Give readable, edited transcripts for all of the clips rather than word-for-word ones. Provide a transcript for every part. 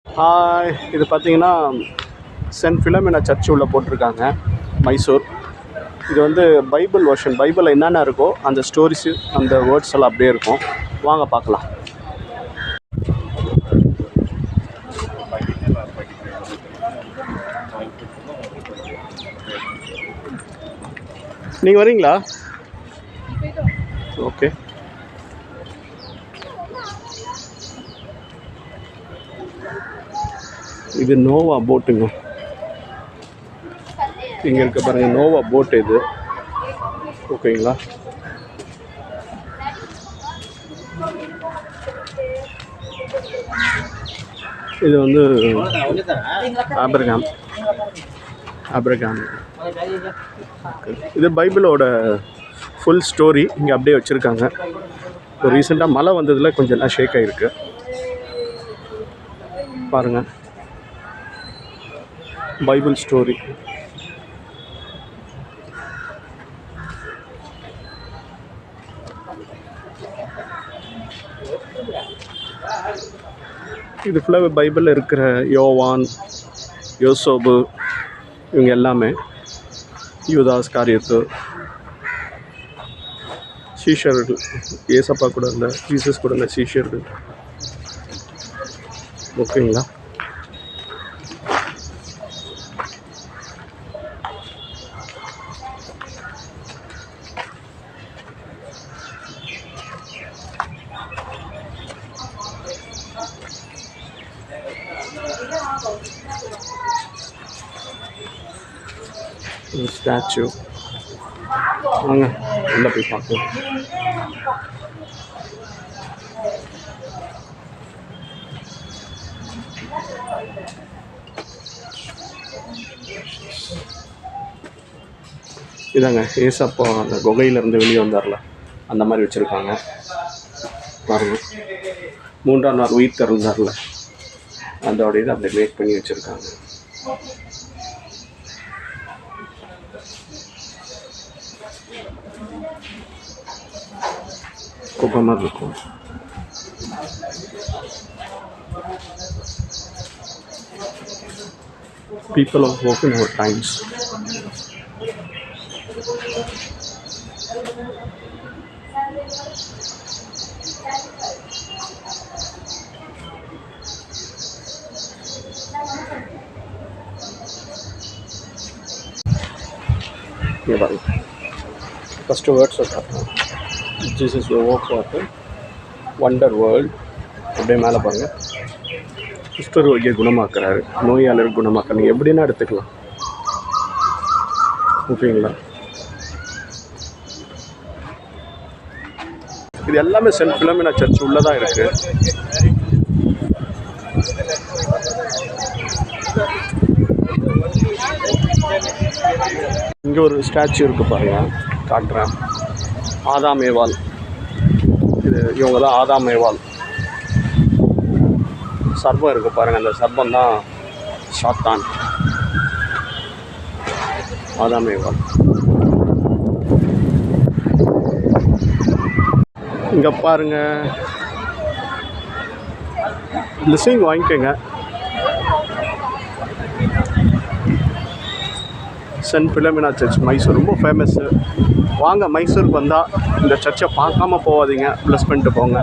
இது பார்த்தீங்கன்னா send Philomena search உள்ள போட்டிருக்காங்க, மைசூர். இது வந்து பைபிள் வெர்ஷன். பைபிளில் என்னென்ன இருக்கோ அந்த ஸ்டோரிஸு, அந்த வேர்ட்ஸ் எல்லாம் அப்படியே இருக்கும். வாங்க பார்க்கலாம். நீங்கள் வரீங்களா? ஓகே. இது நோவா போட்டுங்க. இங்கே இருக்க பாருங்கள், நோவா போட்டு இது. ஓகேங்களா? இது வந்து ஆபிரகாம். இது பைபிளோட ஃபுல் ஸ்டோரி இங்கே அப்படியே வச்சுருக்காங்க. இப்போ ரீசெண்டாக மழை வந்ததில் கொஞ்சம் எல்லாம் ஷேக் ஆகிருக்கு பாருங்கள். Bible story. இது ஃபுல்லாக பைபிளில் இருக்கிற யோவான், யோசோபு, இவங்க எல்லாமே, யூதாஸ் காரியத்து, சீஷர்கள், ஏசப்பா கூட இல்லை, ஜீசஸ் கூட இல்லை, சீஷர்கள். ஓகேங்களா? ஸ்டாச்சு வாங்க உள்ள போய் பார்க்கலாம். இதாங்க ஏசப்பா அந்த குகையிலேருந்து வெளியே வந்தார்ல, அந்த மாதிரி வச்சுருக்காங்க பாருங்க. 3ஆம் நாள் உயிர் திறந்தார்ல, அதோட இதை அப்படியே மேக் பண்ணி வச்சுருக்காங்க. குப்பமாக இருக்கும். People of hope in our times. ये बात first words Jesus will walk water, wonder world. அப்படியே மேலே பாருங்க. குஷ்டரோகியை குணமாக்குறாரு, நோயாளர் குணமாக்க. நீங்கள் எப்படின்னா எடுத்துக்கலாம். ஓகேங்களா? இது எல்லாமே சென்ட் ஃபிலோமினா சர்ச் உள்ளதான் இருக்கு. இங்கே ஒரு ஸ்டாச்சு இருக்குது பாருங்க, காட்டுறேன். ஆதாம் ஏவாள். இது இவங்க தான் ஆதாம் ஏவாள். சர்ப்பம் இருக்குது பாருங்கள், அந்த சர்ப்பம் தான் சாத்தான். ஆதாம் ஏவாள். இங்கே பாருங்கள், பிளெஸிங் வாங்கிக்கோங்க. சென்ட் ஃபிலோமினா சர்ச் மைசூர் ரொம்ப ஃபேமஸ்ஸு. வாங்க, மைசூருக்கு வந்தால் இந்த சர்ச்சை பார்க்காம போகாதீங்க, ப்ளஸ் பண்ணிட்டு போங்க.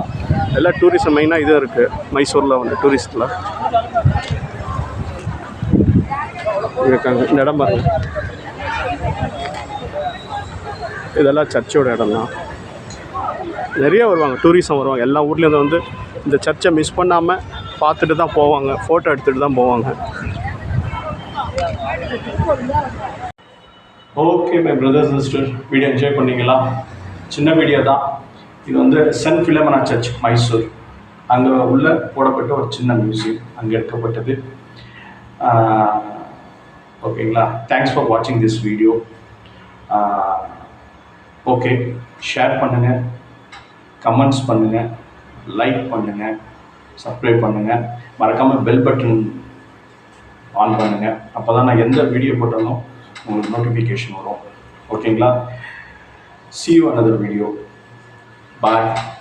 எல்லாம் டூரிசம் மெயினாக இது இருக்குது மைசூரில் வந்து டூரிஸ்ட்டில் இருக்காங்க. இந்த இடம் பாருங்க, இதெல்லாம் சர்ச்சோட இடம் தான். நிறைய வருவாங்க, டூரிசம் வருவாங்க. எல்லா ஊர்லேருந்து வந்து இந்த சர்ச்சை மிஸ் பண்ணாமல் பார்த்துட்டு தான் போவாங்க, ஃபோட்டோ எடுத்துகிட்டு தான் போவாங்க. Okay my brothers sister, video enjoy பண்ணிங்களா? சின்ன வீடியோ தான் இது. வந்து சென்ட் ஃபிலோமினா சர்ச் மைசூர், அங்கே உள்ள போடப்பட்ட ஒரு சின்ன மியூசியம், அங்கே எடுக்கப்பட்டது. ஓகேங்களா? தேங்க்ஸ் ஃபார் வாட்சிங் திஸ் வீடியோ. ஓகே, ஷேர் பண்ணுங்கள், கமெண்ட்ஸ் பண்ணுங்கள், லைக் பண்ணுங்கள், சப்ஸ்கிரைப் பண்ணுங்கள், மறக்காமல் பெல் பட்டன் ஆன் பண்ணுங்கள். அப்போ தான் நான் எந்த வீடியோ போட்டாலும் உங்களுக்கு நோட்டிஃபிகேஷன் வரும். ஓகேங்களா? See you another video. Bye.